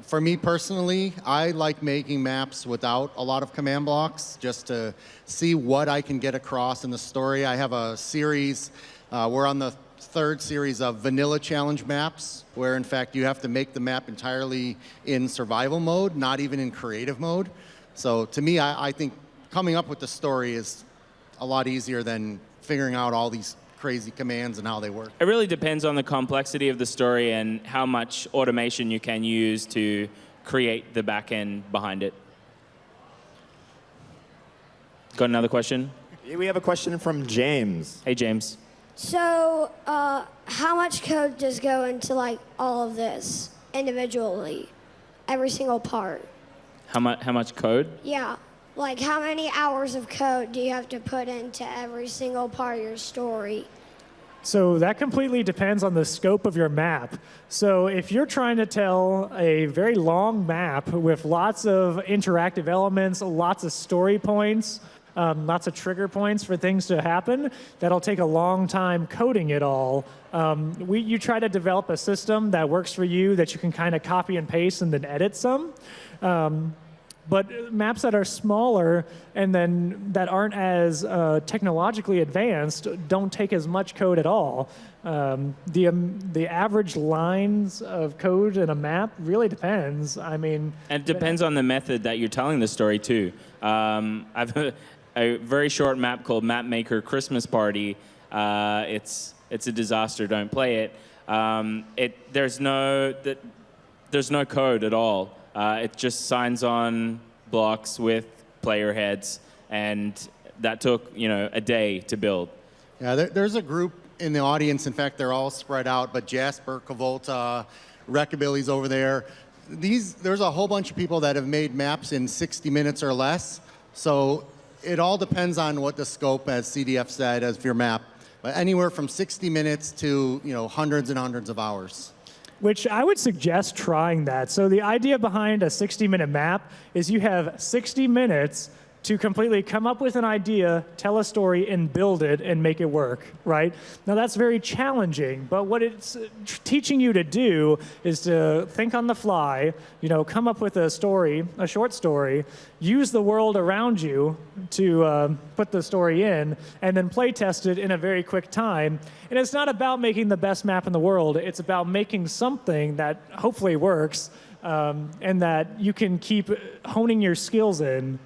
for me personally, I like making maps without a lot of command blocks, just to see what I can get across in the story. I have a series, we're on the third series of vanilla challenge maps, where in fact you have to make the map entirely in survival mode, not even in creative mode. So to me, I think coming up with the story is a lot easier than figuring out all these crazy commands and how they work. It really depends on the complexity of the story and how much automation you can use to create the back end behind it. Got another question? We have a question from James. Hey, James. So, how much code does go into like all of this individually, every single part? How much code? Yeah, like how many hours of code do you have to put into every single part of your story? So that completely depends on the scope of your map. So if you're trying to tell a very long map with lots of interactive elements, lots of story points, lots of trigger points for things to happen, that'll take a long time coding it all. You try to develop a system that works for you, that you can kind of copy and paste and then edit some. But maps that are smaller and then that aren't as technologically advanced don't take as much code at all. The average lines of code in a map really depends. I mean, and it depends on the method that you're telling the story too. I've a very short map called Map Maker Christmas Party. It's a disaster. Don't play it. There's no code at all. It just signs on blocks with player heads, and that took a day to build. Yeah, there's a group in the audience. In fact, they're all spread out, but Jasper, Cavolta, Rockabilly's over there. There's a whole bunch of people that have made maps in 60 minutes or less. So it all depends on what the scope, as CDF said, of your map. But anywhere from 60 minutes to hundreds and hundreds of hours. Which I would suggest trying that. So the idea behind a 60-minute map is you have 60 minutes to completely come up with an idea, tell a story, and build it and make it work, right? Now that's very challenging, but what it's teaching you to do is to think on the fly, come up with a story, a short story, use the world around you to put the story in, and then play test it in a very quick time. And it's not about making the best map in the world, it's about making something that hopefully works, and that you can keep honing your skills in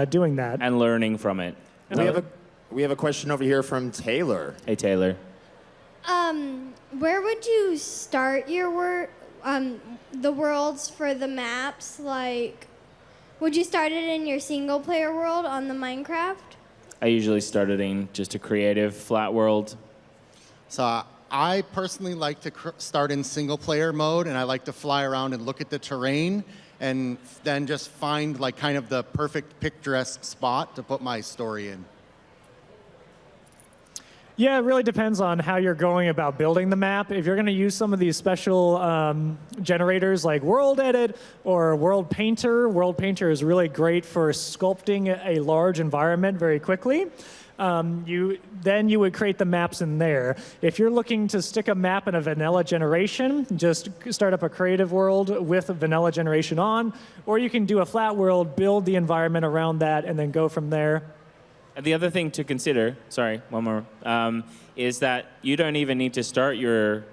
doing that. And learning from it. We have a question over here from Taylor. Hey, Taylor. Where would you start your the worlds for the maps? Like, would you start it in your single-player world on the Minecraft? I usually started in just a creative flat world. So I personally like to start in single-player mode, and I like to fly around and look at the terrain, and then just find like kind of the perfect picturesque spot to put my story in. Yeah, it really depends on how you're going about building the map. If you're going to use some of these special generators like World Edit or World Painter is really great for sculpting a large environment very quickly. Then you would create the maps in there. If you're looking to stick a map in a vanilla generation, just start up a creative world with a vanilla generation on, or you can do a flat world, build the environment around that, and then go from there. And the other thing to consider, sorry, one more, is that you don't even need to start your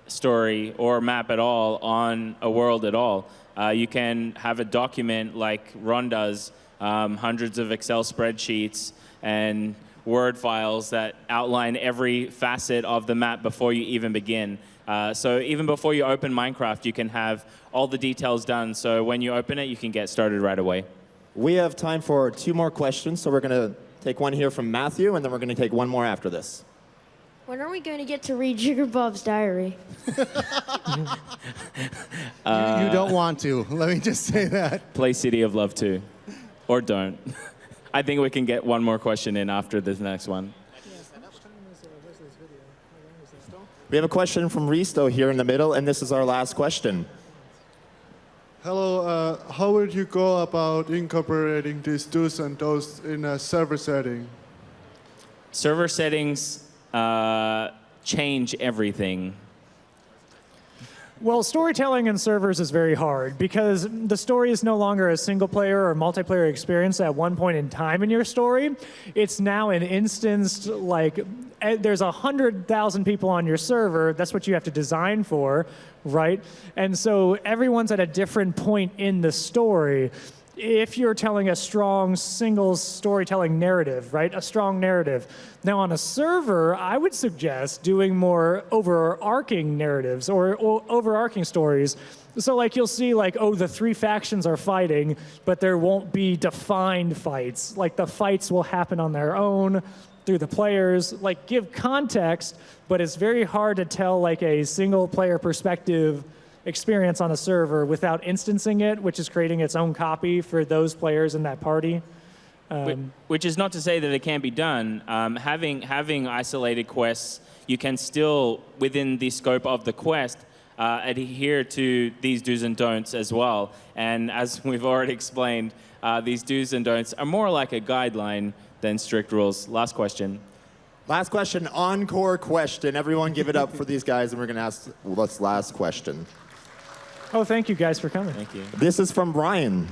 story or map at all on a world at all. You can have a document like Ron does, hundreds of Excel spreadsheets and Word files that outline every facet of the map before you even begin. So even before you open Minecraft, you can have all the details done. So when you open it, you can get started right away. We have time for 2 more questions, so we're going to take one here from Matthew, and then we're going to take one more after this. When are we going to get to read Jigger Bob's diary? You don't want to. Let me just say that. Play City of Love 2. Or don't. I think we can get one more question in after this next one. We have a question from Risto here in the middle, and this is our last question. Hello, how would you go about incorporating these do's and don'ts in a server setting? Server settings change everything. Well, storytelling in servers is very hard because the story is no longer a single player or multiplayer experience at one point in time in your story. It's now an instanced, like, there's 100,000 people on your server. That's what you have to design for, right? And so everyone's at a different point in the story. If you're telling a strong single storytelling narrative, right? A strong narrative. Now on a server, I would suggest doing more overarching narratives or overarching stories. So like you'll see like, oh, the 3 factions are fighting, but there won't be defined fights. Like the fights will happen on their own through the players, like give context, but it's very hard to tell like a single player perspective experience on a server without instancing it, which is creating its own copy for those players in that party. Which is not to say that it can't be done. Having isolated quests, you can still, within the scope of the quest, adhere to these do's and don'ts as well. And as we've already explained, these do's and don'ts are more like a guideline than strict rules. Last question. Last question, encore question. Everyone give it up for these guys, and we're going to ask this last question. Oh, thank you guys for coming. Thank you. This is from Brian.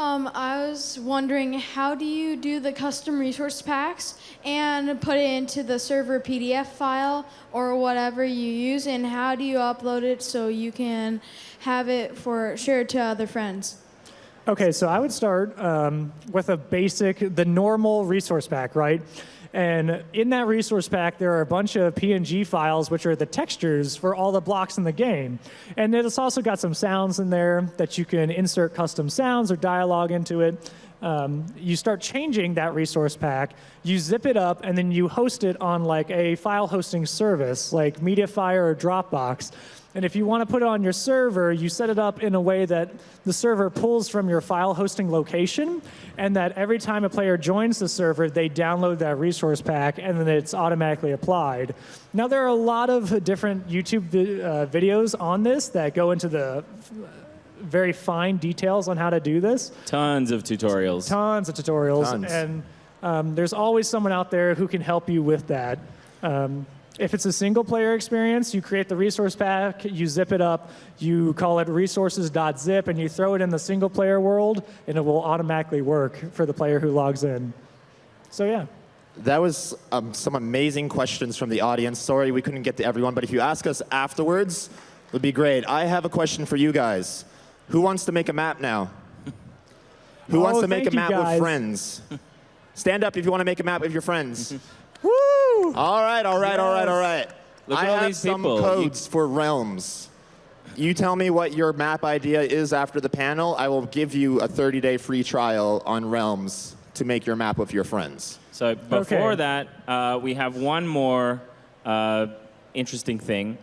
I was wondering, how do you do the custom resource packs and put it into the server PDF file or whatever you use, and how do you upload it so you can have it for shared to other friends? Okay, so I would start with the normal resource pack, right? And in that resource pack, there are a bunch of PNG files, which are the textures for all the blocks in the game. And it's also got some sounds in there that you can insert custom sounds or dialogue into it. You start changing that resource pack, you zip it up, and then you host it on like a file hosting service like Mediafire or Dropbox. And if you want to put it on your server, you set it up in a way that the server pulls from your file hosting location, and that every time a player joins the server, they download that resource pack, and then it's automatically applied. Now, there are a lot of different YouTube videos on this that go into the very fine details on how to do this. Tons of tutorials. Tons of tutorials. Tons. And there's always someone out there who can help you with that. If it's a single player experience, you create the resource pack, you zip it up, you call it resources.zip, and you throw it in the single player world, and it will automatically work for the player who logs in. So yeah. That was some amazing questions from the audience. Sorry we couldn't get to everyone, but if you ask us afterwards, it would be great. I have a question for you guys. Who wants to make a map now? Who wants to make a map with friends? Stand up if you want to make a map with your friends. Woo! All right. Look I at all have these some people. codes for realms. You tell me what your map idea is after the panel. I will give you a 30-day free trial on realms to make your map with your friends. So before that, we have one more interesting thing.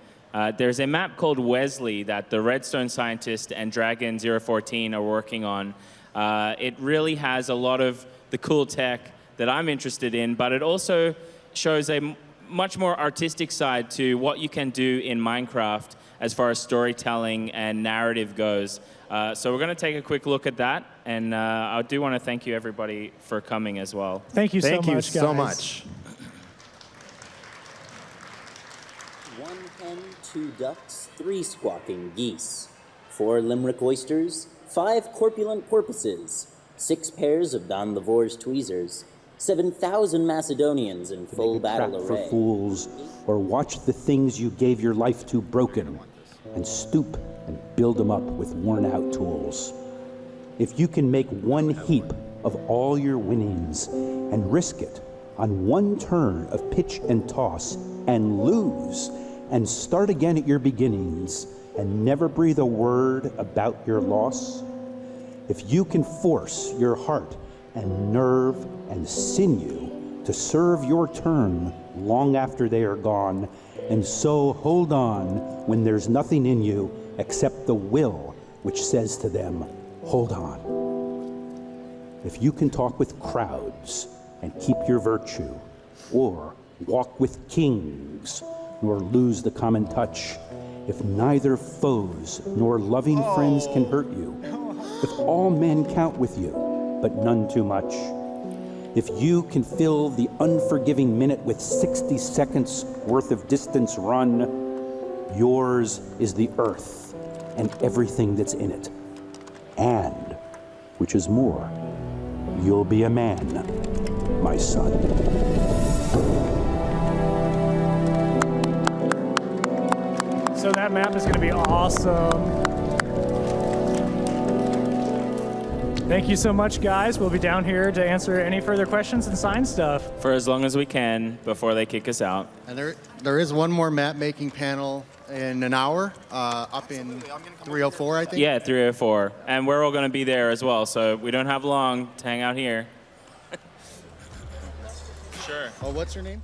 There's a map called Wesley that the Redstone Scientist and Dragon 014 are working on. It really has a lot of the cool tech that I'm interested in, but it also shows a much more artistic side to what you can do in Minecraft as far as storytelling and narrative goes. So we're going to take a quick look at that, and I do want to thank you, everybody, for coming as well. Thank you so much, guys. Thank you so much. 1 hen, 2 ducks, 3 squawking geese, 4 limerick oysters, 5 corpulent porpoises, 6 pairs of Don Lavor's tweezers, 7,000 Macedonians in full battle array. For fools, or watch the things you gave your life to broken, and stoop and build them up with worn-out tools. If you can make one heap of all your winnings and risk it on one turn of pitch and toss and lose and start again at your beginnings and never breathe a word about your loss, If you can force your heart and nerve and sinew to serve your turn long after they are gone, and so hold on when there's nothing in you except the will which says to them, hold on. If you can talk with crowds and keep your virtue, or walk with kings, nor lose the common touch, if neither foes nor loving friends can hurt you, if all men count with you, but none too much, if you can fill the unforgiving minute with 60 seconds worth of distance run, yours is the earth and everything that's in it. And, which is more, you'll be a man, my son. So that map is going to be awesome. Thank you so much, guys. We'll be down here to answer any further questions and sign stuff. For as long as we can before they kick us out. And there is one more map making panel in an hour up in 304, I think. Yeah, 304. And we're all going to be there as well, so we don't have long to hang out here. Sure. Oh, what's your name?